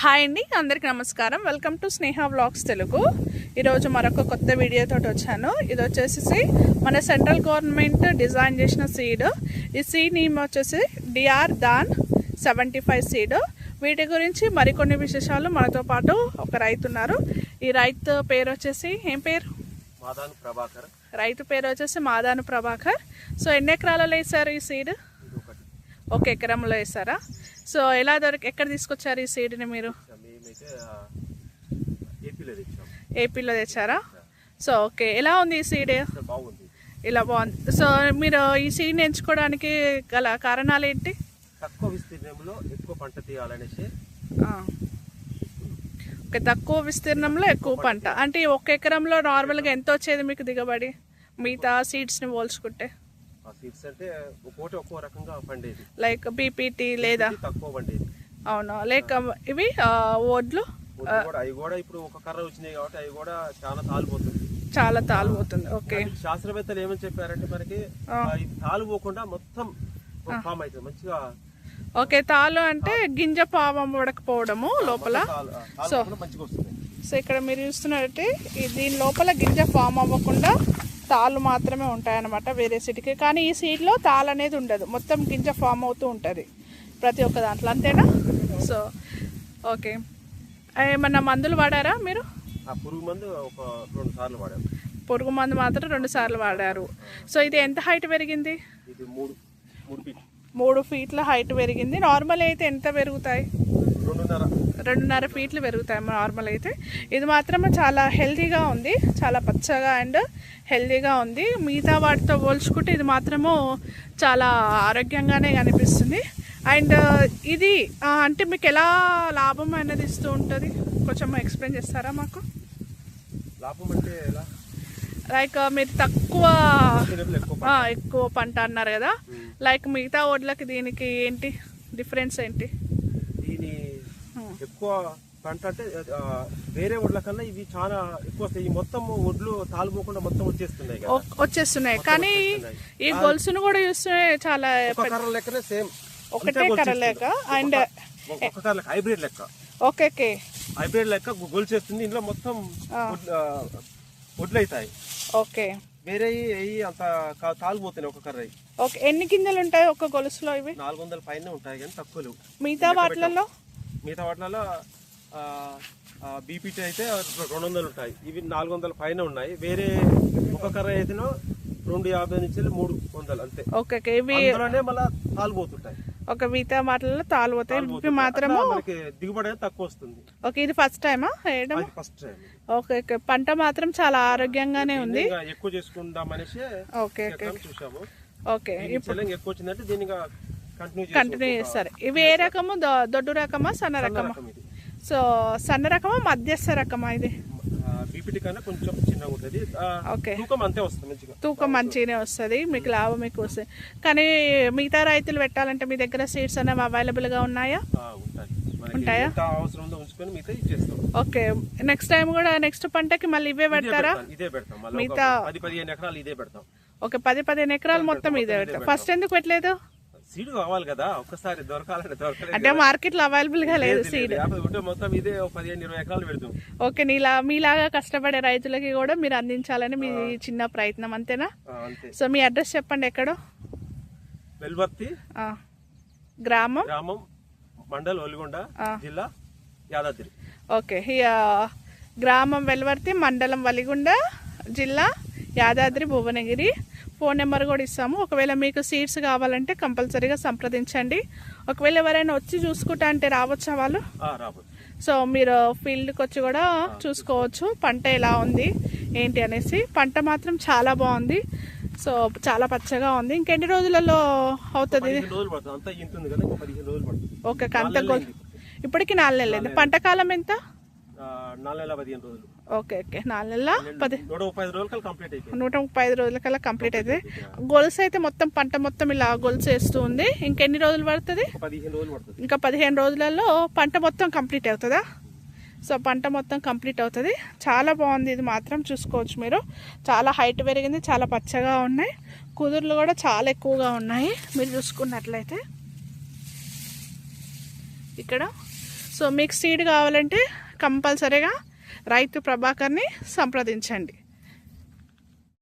Hi అండి, అందరికీ నమస్కారం. Welcome to Sneha vlogs Telugu. ఈరోజు మరొక కొత్త వీడియోతో వచ్చాను. ఇది వచ్చేసి మన సెంట్రల్ గవర్నమెంట్ డిజైన్ చేసిన సీడ్. ఈ సీడ్ నేమ్ వచ్చేసి డిఆర్ దాన్ 75 సీడ్. వీటి గురించి మరికొన్ని విశేషాలు మనతో పాటు ఒక రైతు ఉన్నారు. ఈ రైతు పేరు వచ్చేసి ఏం పేరు? మాదాను ప్రభాకర్. రైతు పేరు వచ్చేసి మాదాను ప్రభాకర్. సో ఎన్ని ఎకరాలలో వేసారు ఈ సీడ్? ఒక ఎకరంలో వేసారా? సో ఎలా ఎక్కడ తీసుకొచ్చారు ఈ సీడ్ని మీరు? ఏపీలో తెచ్చారా? సో ఓకే, ఎలా ఉంది ఈ సీడ్? ఇలా బాగుంది. సో మీరు ఈ సీడ్ని ఎంచుకోవడానికి గల కారణాలు ఏంటి? తక్కువ విస్తీర్ణంలో ఎక్కువ పంట తీయాలనేసి. ఓకే, తక్కువ విస్తీర్ణంలో ఎక్కువ పంట అంటే ఒక ఎకరంలో నార్మల్గా ఎంత వచ్చేది మీకు దిగుబడి మిగతా సీడ్స్ని పోల్చుకుంటే? సీడ్స్ అంటే ఒక్కో రకంగా పండేది. లైక్ బీపీటీ లేదా తక్కువ పండేది. అవునా? లేక ఇవి ఓడ్లు అవి కూడా ఇప్పుడు ఒక కర్ర వచ్చినాయి కాబట్టి అవి కూడా చాలా తాలిపోతుంది. ఓకే, శాస్త్రవేత్తలు ఏమని చెప్పారంటే మనకి తాలు పోకుండా మొత్తం ఫామ్ అవుతుంది మంచిగా. ఓకే, తాలు అంటే గింజ పావం పడకపోవడము లోపల. సో సో ఇక్కడ మీరు చూస్తున్నట్టే దీని లోపల గింజ ఫామ్ అవ్వకుండా తాళ్ళు మాత్రమే ఉంటాయన్నమాట వేరే సీడ్కి. కానీ ఈ సీడ్లో తాళ్ళు అనేది ఉండదు, మొత్తం గింజ ఫామ్ అవుతూ ఉంటుంది ప్రతి ఒక్క దాంట్లో, అంతేనా? సో ఓకే, ఏమన్నా మందులు వాడారా మీరు? పురుగు మందు ఒక 2 సార్లు వాడారు. పురుగు మందు మాత్రం 2 సార్లు వాడారు. సో ఇది ఎంత హైట్ పెరిగింది? ఇది 3 ఫీట్ల హైట్ పెరిగింది. నార్మల్ అయితే ఎంత పెరుగుతాయి? 2.5 ఫీట్లు పెరుగుతాయి నార్మల్ అయితే. ఇది మాత్రం చాలా హెల్తీగా ఉంది, చాలా పచ్చగా అండ్ హెల్తీగా ఉంది. మిగతా వాటితో పోల్చుకుంటే ఇది మాత్రము చాలా ఆరోగ్యంగానే కనిపిస్తుంది. అండ్ ఇది అంటే మీకు ఎలా లాభం అనేది ఇస్తూ ఉంటుంది? కొంచెం ఎక్స్ప్లెయిన్ చేస్తారా మాకు? లాభం అంటే ఎలా? లైక్ మీరు ఎక్కువ పంట అన్నారు కదా, లైక్ మిగతా వడ్లకి దీనికి ఏంటి డిఫరెన్స్ ఏంటి? దీని ఎక్కువ పంట అంటే వేరే వడ్ల కన్నా ఇవి చాలా ఎక్కువ వస్తాయి. మొత్తం వడ్లు తాలుపోకుండా మొత్తం వచ్చేస్తున్నాయి. కానీ ఈ గొలుసును కూడా చూస్తే చాలా లెక్కనే సేమ్ ఒకటే కర్ర లెక్క అండ్ హైబ్రిడ్ లెక్క. ఓకే, హైబ్రిడ్ లెక్క గొలుసు వేస్తుంది. ఇందులో మొత్తం వడ్లు అవుతాయి. ఓకే, వేరే అంత తాలిపోతున్నాయి ఒక కర్ర. ఓకే, ఎన్ని గింజలు ఉంటాయి ఒక గొలుసులో? ఇవి 400 పైన ఉంటాయి కానీ తక్కువ లేవు. మిగతా వాటిలలో బీపీటీ అయితే 200 ఉంటాయి. ఇవి 400 పైన ఉన్నాయి. వేరే ఒక కర్ర అయితే 250 నుంచి 300 అంతే. ఓకే, ఇవి మళ్ళీ తాలిపోతుంటాయి. ఒక మిగతా వాటిలలో తాలిపోతాయి. ఇవి మాత్రము దిగుబడి తక్కువ వస్తుంది. ఓకే, ఇది ఫస్ట్ టైమా వేయడం? First time. ఓకే, పంట మాత్రం చాలా ఆరోగ్యంగానే ఉంది. ఎక్కువ చేసుకుందాం అనేసి చూసాము. ఓకే, ఎక్కువ వచ్చిందంటే దీనికి కంటిన్యూ చేస్తారు. ఇవి ఏ రకము? దొడ్డు రకమా సన్న రకమా? సో సన్న రకమా మధ్యస్థ రకమా? ఇది బీపీటీ కన్నా కొంచెం చిన్నగా ఉంటుంది. ఓకే, తూకం మంచిగానే వస్తుంది, మీకు లాభం ఎక్కువ వస్తుంది. కానీ మిగతా రైతులు పెట్టాలంటే మీ దగ్గర సీడ్స్ అనేవి అవైలబుల్గా ఉన్నాయా? ఉంటాయా? ఓకే, నెక్స్ట్ టైం కూడా నెక్స్ట్ పంటకి మళ్ళీ ఇవే పెడతారా? మిగతా 10-15 ఎకరాలు ఇదే పెడతాం. ఓకే, 10-15 ఎకరాలు మొత్తం ఇదే పెడతాం. ఫస్ట్ ఎందుకు పెట్టలేదు? సీడ్ కావాలి కదా, ఒక్కసారి దొరకాలంటే అంటే మార్కెట్ లో అవైలబుల్ గా లేదు సీడ్. మొత్తం ఇదే 15-20 ఎకరాలు పెడతాం. ఓకే, మీలాగా కష్టపడే రైతులకి కూడా మీరు అందించాలని మీ చిన్న ప్రయత్నం, అంతేనా? సో మీ అడ్రస్ చెప్పండి. ఎక్కడో? వెల్వర్తి గ్రామం, మండల్ ఒలిగొండ, జిల్లా యాదాద్రి. ఓకే, గ్రామం వెల్వర్తి, మండలం వలిగొండ, జిల్లా యాదాద్రి, భువనగిరి. ఫోన్ నెంబర్ కూడా ఇస్తాము. ఒకవేళ మీకు సీడ్స్ కావాలంటే కంపల్సరీగా సంప్రదించండి. ఒకవేళ ఎవరైనా వచ్చి చూసుకుంటా అంటే రావచ్చా వాళ్ళు? సో మీరు ఫీల్డ్కి వచ్చి కూడా చూసుకోవచ్చు పంట ఎలా ఉంది ఏంటి అనేసి. పంట మాత్రం చాలా బాగుంది, సో చాలా పచ్చగా ఉంది. ఇంకెన్ని రోజులలో అవుతుంది? ఓకే, ఇప్పటికి 4 నెలలు. పంట కాలం ఎంత? 4 నెలల 15 రోజులు. ఓకే, 4 నెలల 135 రోజులకల్లా కంప్లీట్ అవుతుంది. గొలుసు అయితే మొత్తం పంట మొత్తం ఇలా గొలుసు వేస్తూ ఉంది. ఇంకెన్ని రోజులు పడుతుంది? 15 రోజులు పడుతుంది. ఇంకా 15 రోజులలో పంట మొత్తం కంప్లీట్ అవుతుందా? సో పంట మొత్తం కంప్లీట్ అవుతుంది. చాలా బాగుంది, ఇది మాత్రం చూసుకోవచ్చు మీరు. చాలా హైట్ పెరిగింది, చాలా పచ్చగా ఉన్నాయి. కుదుర్లు కూడా చాలా ఎక్కువగా ఉన్నాయి మీరు చూసుకున్నట్లయితే. ఇక్కడ సో మీకు సీడ్ కావాలంటే కంపల్సరీగా రైతు ప్రభాకర్ని సంప్రదించండి.